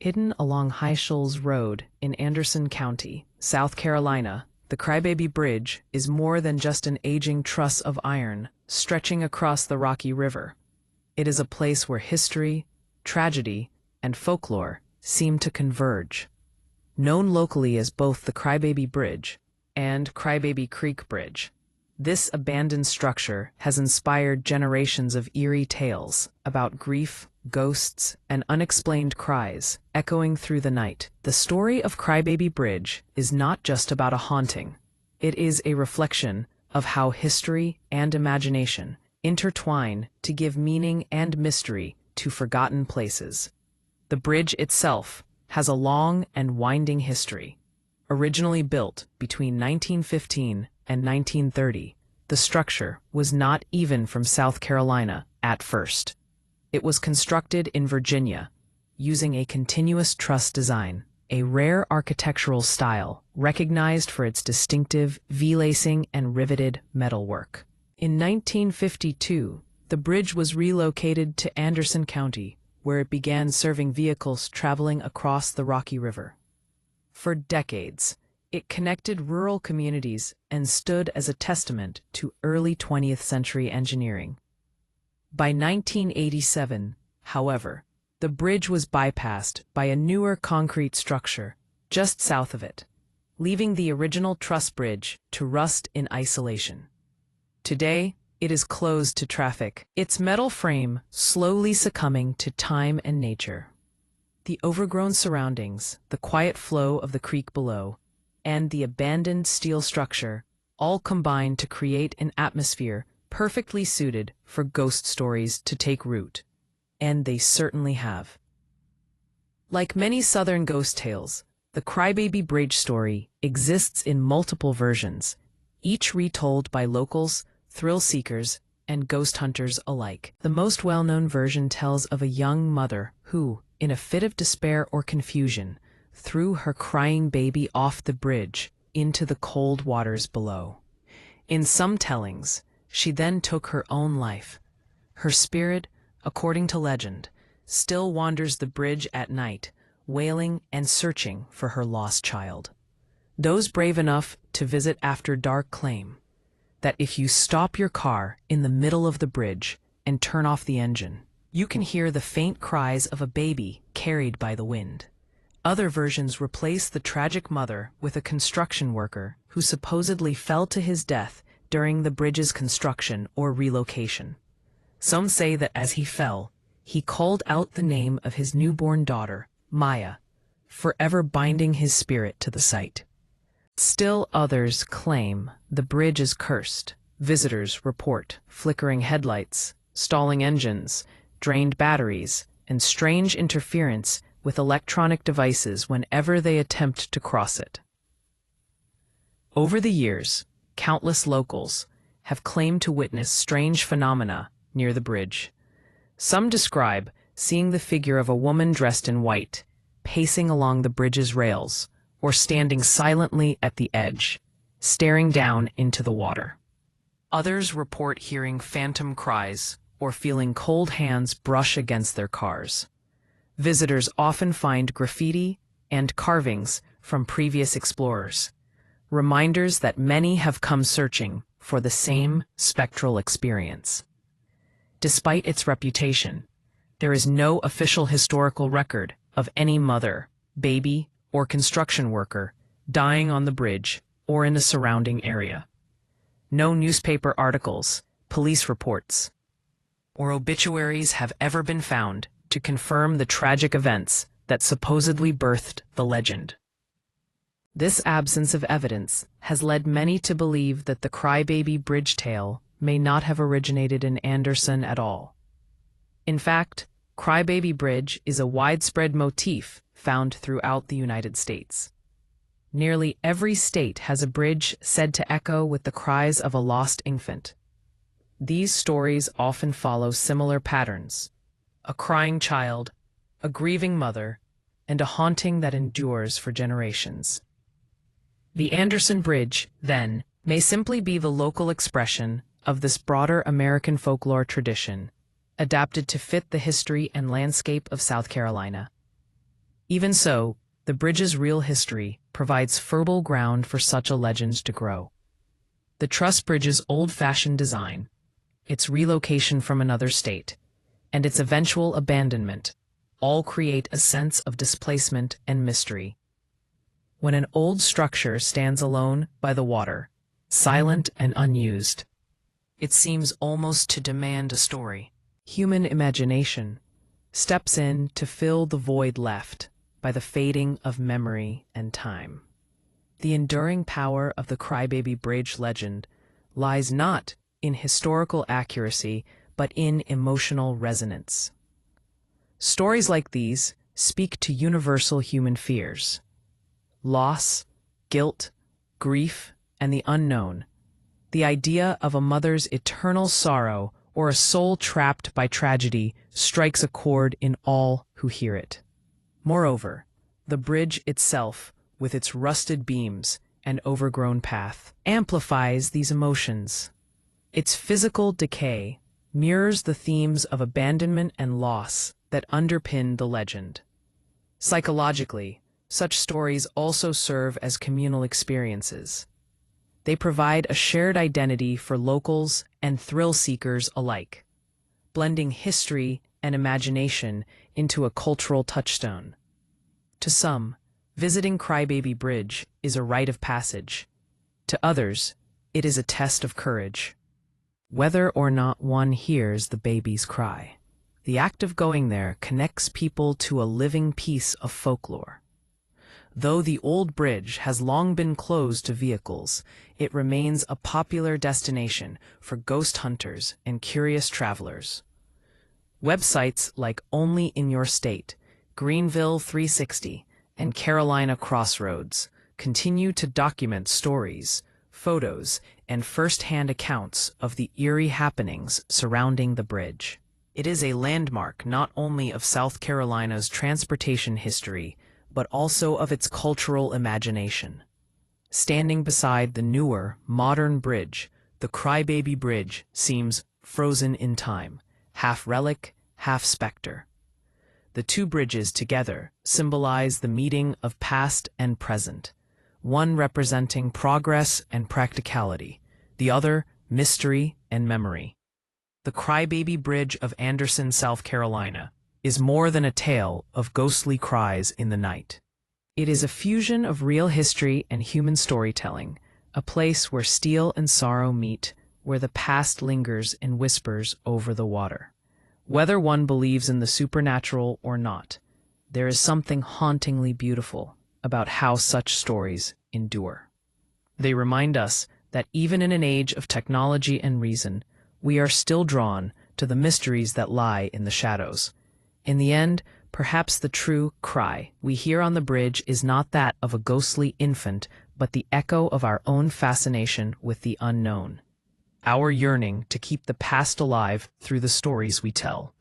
Hidden along High Shoals Road in Anderson County, South Carolina, the Crybaby Bridge is more than just an aging truss of iron stretching across the Rocky River. It is a place where history, tragedy, and folklore seem to converge. Known locally as both the Crybaby Bridge and Crybaby Creek Bridge, this abandoned structure has inspired generations of eerie tales about grief, ghosts, and unexplained cries echoing through the night. The story of Crybaby Bridge is not just about a haunting. It is a reflection of how history and imagination intertwine to give meaning and mystery to forgotten places. The bridge itself has a long and winding history. Originally built between 1915 and 1930, the structure was not even from South Carolina at first. It was constructed in Virginia, using a continuous truss design, a rare architectural style recognized for its distinctive V-lacing and riveted metalwork. In 1952, the bridge was relocated to Anderson County, where it began serving vehicles traveling across the Rocky River. For decades, it connected rural communities and stood as a testament to early 20th century engineering. By 1987, however, the bridge was bypassed by a newer concrete structure just south of it, leaving the original truss bridge to rust in isolation. Today, it is closed to traffic, its metal frame slowly succumbing to time and nature. The overgrown surroundings, the quiet flow of the creek below, and the abandoned steel structure all combine to create an atmosphere perfectly suited for ghost stories to take root. And they certainly have. Like many Southern ghost tales, the Crybaby Bridge story exists in multiple versions, each retold by locals, thrill seekers, and ghost hunters alike. The most well-known version tells of a young mother who, in a fit of despair or confusion, threw her crying baby off the bridge into the cold waters below. In some tellings, she then took her own life. Her spirit, according to legend, still wanders the bridge at night, wailing and searching for her lost child. Those brave enough to visit after dark claim that if you stop your car in the middle of the bridge and turn off the engine, you can hear the faint cries of a baby carried by the wind. Other versions replace the tragic mother with a construction worker who supposedly fell to his death during the bridge's construction or relocation. Some say that as he fell, he called out the name of his newborn daughter, Maya, forever binding his spirit to the site. Still others claim the bridge is cursed. Visitors report flickering headlights, stalling engines, drained batteries, and strange interference with electronic devices whenever they attempt to cross it. Over the years, countless locals have claimed to witness strange phenomena near the bridge. Some describe seeing the figure of a woman dressed in white, pacing along the bridge's rails, or standing silently at the edge, staring down into the water. Others report hearing phantom cries or feeling cold hands brush against their cars. Visitors often find graffiti and carvings from previous explorers, reminders that many have come searching for the same spectral experience. Despite its reputation, there is no official historical record of any mother, baby, or construction worker dying on the bridge or in the surrounding area. No newspaper articles, police reports, or obituaries have ever been found to confirm the tragic events that supposedly birthed the legend. This absence of evidence has led many to believe that the Crybaby Bridge tale may not have originated in Anderson at all. In fact, Crybaby Bridge is a widespread motif found throughout the United States. Nearly every state has a bridge said to echo with the cries of a lost infant. These stories often follow similar patterns: a crying child, a grieving mother, and a haunting that endures for generations. The Anderson Bridge, then, may simply be the local expression of this broader American folklore tradition, adapted to fit the history and landscape of South Carolina. Even so, the bridge's real history provides fertile ground for such a legend to grow. The truss bridge's old-fashioned design, its relocation from another state, and its eventual abandonment all create a sense of displacement and mystery. When an old structure stands alone by the water, silent and unused, it seems almost to demand a story. Human imagination steps in to fill the void left by the fading of memory and time. The enduring power of the Crybaby Bridge legend lies not in historical accuracy, but in emotional resonance. Stories like these speak to universal human fears: loss, guilt, grief, and the unknown. The idea of a mother's eternal sorrow or a soul trapped by tragedy strikes a chord in all who hear it. Moreover, the bridge itself, with its rusted beams and overgrown path, amplifies these emotions. Its physical decay mirrors the themes of abandonment and loss that underpin the legend. Psychologically, such stories also serve as communal experiences. They provide a shared identity for locals and thrill-seekers alike, blending history and imagination into a cultural touchstone. To some, visiting Crybaby Bridge is a rite of passage. To others, it is a test of courage. Whether or not one hears the baby's cry, the act of going there connects people to a living piece of folklore. Though the old bridge has long been closed to vehicles, it remains a popular destination for ghost hunters and curious travelers. Websites like Only in Your State, Greenville 360, and Carolina Crossroads continue to document stories, photos, and first-hand accounts of the eerie happenings surrounding the bridge. It is a landmark not only of South Carolina's transportation history, but also of its cultural imagination. Standing beside the newer, modern bridge, the Crybaby Bridge seems frozen in time, half relic, half specter. The two bridges together symbolize the meeting of past and present, one representing progress and practicality, the other mystery and memory. The Crybaby Bridge of Anderson, South Carolina, is more than a tale of ghostly cries in the night. It is a fusion of real history and human storytelling, a place where steel and sorrow meet, where the past lingers and whispers over the water. Whether one believes in the supernatural or not, there is something hauntingly beautiful about how such stories endure. They remind us that even in an age of technology and reason, we are still drawn to the mysteries that lie in the shadows. In the end, perhaps the true cry we hear on the bridge is not that of a ghostly infant, but the echo of our own fascination with the unknown, our yearning to keep the past alive through the stories we tell.